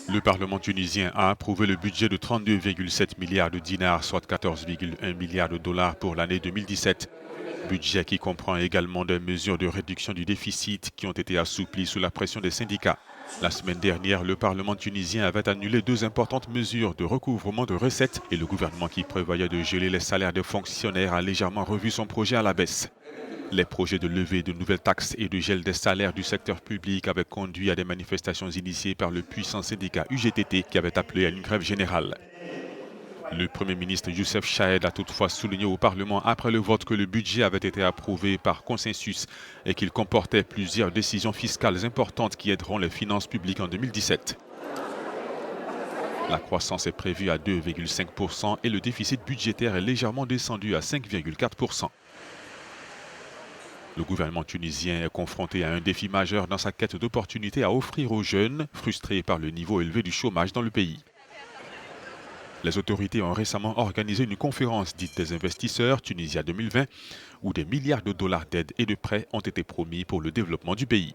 Le Parlement tunisien a approuvé le budget de 32,7 milliards de dinars, soit 14,1 milliards de dollars pour l'année 2017. Budget qui comprend également des mesures de réduction du déficit qui ont été assouplies sous la pression des syndicats. La semaine dernière, le Parlement tunisien avait annulé deux importantes mesures de recouvrement de recettes et le gouvernement qui prévoyait de geler les salaires des fonctionnaires a légèrement revu son projet à la baisse. Les projets de levée de nouvelles taxes et de gel des salaires du secteur public avaient conduit à des manifestations initiées par le puissant syndicat UGTT qui avait appelé à une grève générale. Le Premier ministre Youssef Chahed a toutefois souligné au Parlement après le vote que le budget avait été approuvé par consensus et qu'il comportait plusieurs décisions fiscales importantes qui aideront les finances publiques en 2017. La croissance est prévue à 2,5% et le déficit budgétaire est légèrement descendu à 5,4%. Le gouvernement tunisien est confronté à un défi majeur dans sa quête d'opportunités à offrir aux jeunes, frustrés par le niveau élevé du chômage dans le pays. Les autorités ont récemment organisé une conférence dite des investisseurs Tunisia 2020, où des milliards de dollars d'aides et de prêts ont été promis pour le développement du pays.